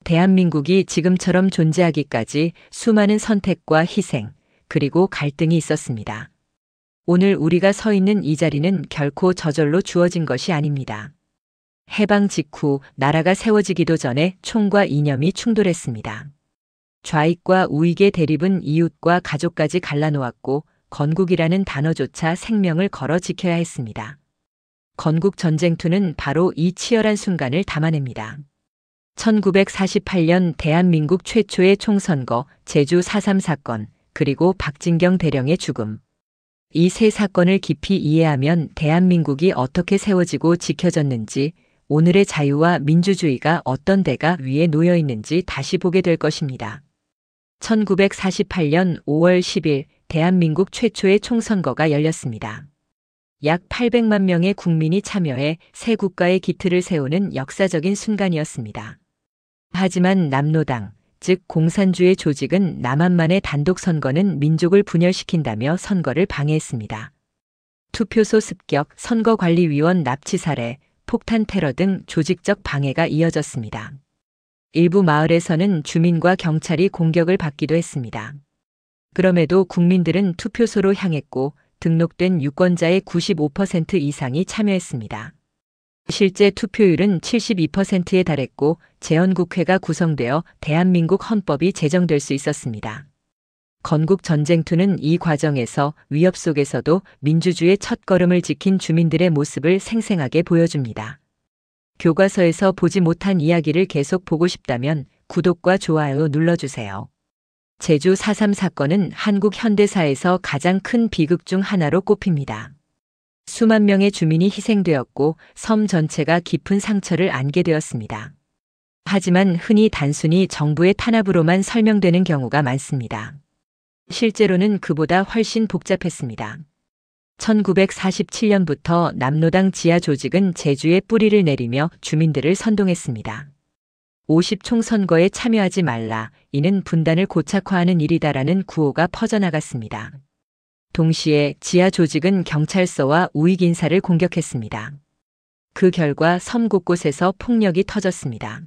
대한민국이 지금처럼 존재하기까지 수많은 선택과 희생, 그리고 갈등이 있었습니다. 오늘 우리가 서 있는 이 자리는 결코 저절로 주어진 것이 아닙니다. 해방 직후 나라가 세워지기도 전에 총과 이념이 충돌했습니다. 좌익과 우익의 대립은 이웃과 가족까지 갈라놓았고 건국이라는 단어조차 생명을 걸어 지켜야 했습니다. 건국 전쟁투는 바로 이 치열한 순간을 담아냅니다. 1948년 대한민국 최초의 총선거, 제주 4.3 사건, 그리고 박진경 대령의 죽음. 이 세 사건을 깊이 이해하면 대한민국이 어떻게 세워지고 지켜졌는지, 오늘의 자유와 민주주의가 어떤 대가 위에 놓여 있는지 다시 보게 될 것입니다. 1948년 5월 10일 대한민국 최초의 총선거가 열렸습니다. 약 800만 명의 국민이 참여해 새 국가의 기틀을 세우는 역사적인 순간이었습니다. 하지만 남노당, 즉 공산주의 조직은 남한만의 단독 선거는 민족을 분열시킨다며 선거를 방해했습니다. 투표소 습격, 선거관리위원 납치 살해, 폭탄 테러 등 조직적 방해가 이어졌습니다. 일부 마을에서는 주민과 경찰이 공격을 받기도 했습니다. 그럼에도 국민들은 투표소로 향했고 등록된 유권자의 95% 이상이 참여했습니다. 실제 투표율은 72%에 달했고 재헌국회가 구성되어 대한민국 헌법이 제정될 수 있었습니다. 건국 전쟁투는 이 과정에서 위협 속에서도 민주주의의 첫걸음을 지킨 주민들의 모습을 생생하게 보여줍니다. 교과서에서 보지 못한 이야기를 계속 보고 싶다면 구독과 좋아요 눌러주세요. 제주 4.3 사건은 한국 현대사에서 가장 큰 비극 중 하나로 꼽힙니다. 수만 명의 주민이 희생되었고 섬 전체가 깊은 상처를 안게 되었습니다. 하지만 흔히 단순히 정부의 탄압으로만 설명되는 경우가 많습니다. 실제로는 그보다 훨씬 복잡했습니다. 1947년부터 남노당 지하 조직은 제주에 뿌리를 내리며 주민들을 선동했습니다. 50총 선거에 참여하지 말라, 이는 분단을 고착화하는 일이다라는 구호가 퍼져나갔습니다. 동시에 지하 조직은 경찰서와 우익 인사를 공격했습니다. 그 결과 섬 곳곳에서 폭력이 터졌습니다.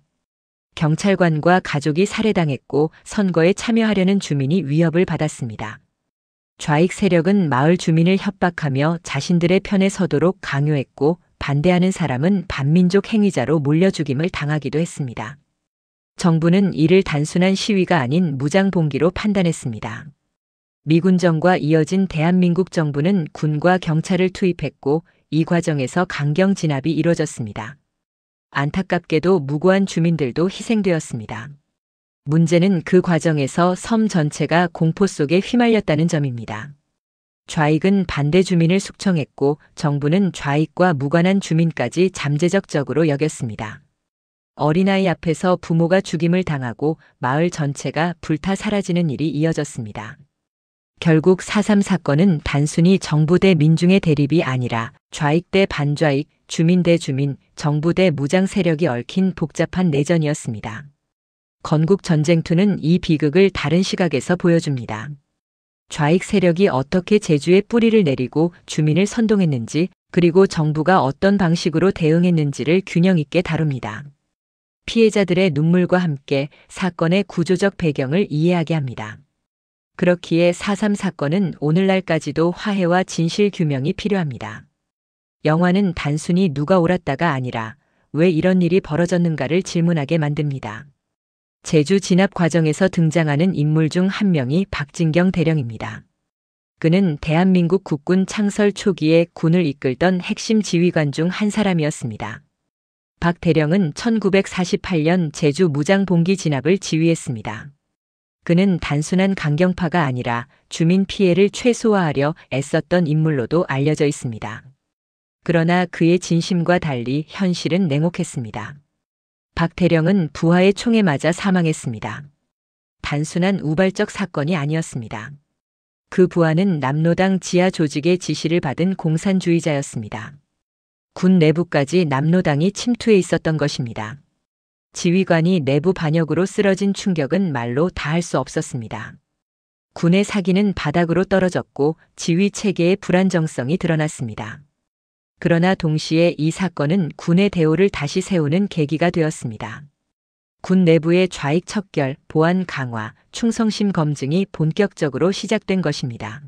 경찰관과 가족이 살해당했고 선거에 참여하려는 주민이 위협을 받았습니다. 좌익 세력은 마을 주민을 협박하며 자신들의 편에 서도록 강요했고 반대하는 사람은 반민족 행위자로 몰려 죽임을 당하기도 했습니다. 정부는 이를 단순한 시위가 아닌 무장 봉기로 판단했습니다. 미군정과 이어진 대한민국 정부는 군과 경찰을 투입했고 이 과정에서 강경 진압이 이뤄졌습니다. 안타깝게도 무고한 주민들도 희생되었습니다. 문제는 그 과정에서 섬 전체가 공포 속에 휘말렸다는 점입니다. 좌익은 반대 주민을 숙청했고 정부는 좌익과 무관한 주민까지 잠재적적으로 여겼습니다. 어린아이 앞에서 부모가 죽임을 당하고 마을 전체가 불타 사라지는 일이 이어졌습니다. 결국 4.3 사건은 단순히 정부 대 민중의 대립이 아니라 좌익 대 반좌익, 주민 대 주민, 정부 대 무장 세력이 얽힌 복잡한 내전이었습니다. 건국 전쟁투는 이 비극을 다른 시각에서 보여줍니다. 좌익 세력이 어떻게 제주에 뿌리를 내리고 주민을 선동했는지, 그리고 정부가 어떤 방식으로 대응했는지를 균형 있게 다룹니다. 피해자들의 눈물과 함께 사건의 구조적 배경을 이해하게 합니다. 그렇기에 4.3 사건은 오늘날까지도 화해와 진실 규명이 필요합니다. 영화는 단순히 누가 옳았다가 아니라 왜 이런 일이 벌어졌는가를 질문하게 만듭니다. 제주 진압 과정에서 등장하는 인물 중 한 명이 박진경 대령입니다. 그는 대한민국 국군 창설 초기에 군을 이끌던 핵심 지휘관 중 한 사람이었습니다. 박 대령은 1948년 제주 무장봉기 진압을 지휘했습니다. 그는 단순한 강경파가 아니라 주민 피해를 최소화하려 애썼던 인물로도 알려져 있습니다. 그러나 그의 진심과 달리 현실은 냉혹했습니다. 박 대령은 부하의 총에 맞아 사망했습니다. 단순한 우발적 사건이 아니었습니다. 그 부하는 남노당 지하 조직의 지시를 받은 공산주의자였습니다. 군 내부까지 남노당이 침투해 있었던 것입니다. 지휘관이 내부 반역으로 쓰러진 충격은 말로 다할 수 없었습니다. 군의 사기는 바닥으로 떨어졌고 지휘 체계의 불안정성이 드러났습니다. 그러나 동시에 이 사건은 군의 대오를 다시 세우는 계기가 되었습니다. 군 내부의 좌익 척결, 보안 강화, 충성심 검증이 본격적으로 시작된 것입니다.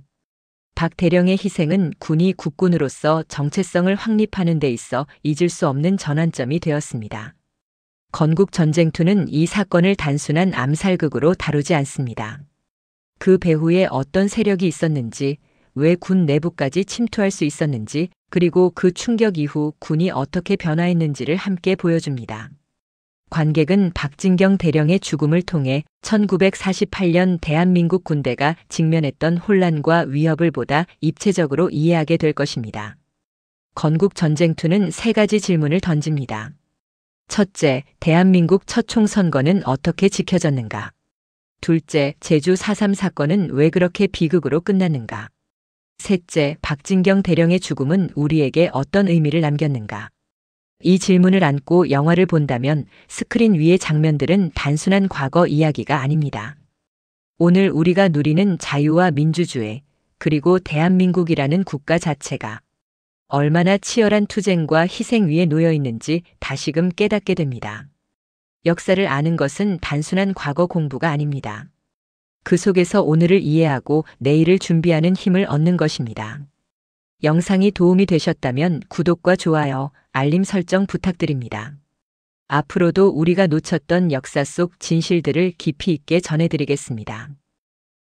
박 대령의 희생은 군이 국군으로서 정체성을 확립하는 데 있어 잊을 수 없는 전환점이 되었습니다. 건국전쟁2는 이 사건을 단순한 암살극으로 다루지 않습니다. 그 배후에 어떤 세력이 있었는지, 왜 군 내부까지 침투할 수 있었는지, 그리고 그 충격 이후 군이 어떻게 변화했는지를 함께 보여줍니다. 관객은 박진경 대령의 죽음을 통해 1948년 대한민국 군대가 직면했던 혼란과 위협을 보다 입체적으로 이해하게 될 것입니다. 건국전쟁2는 세 가지 질문을 던집니다. 첫째, 대한민국 첫 총선거는 어떻게 지켜졌는가? 둘째, 제주 4.3 사건은 왜 그렇게 비극으로 끝났는가? 셋째, 박진경 대령의 죽음은 우리에게 어떤 의미를 남겼는가? 이 질문을 안고 영화를 본다면 스크린 위의 장면들은 단순한 과거 이야기가 아닙니다. 오늘 우리가 누리는 자유와 민주주의, 그리고 대한민국이라는 국가 자체가 얼마나 치열한 투쟁과 희생 위에 놓여 있는지 다시금 깨닫게 됩니다. 역사를 아는 것은 단순한 과거 공부가 아닙니다. 그 속에서 오늘을 이해하고 내일을 준비하는 힘을 얻는 것입니다. 영상이 도움이 되셨다면 구독과 좋아요, 알림 설정 부탁드립니다. 앞으로도 우리가 놓쳤던 역사 속 진실들을 깊이 있게 전해드리겠습니다.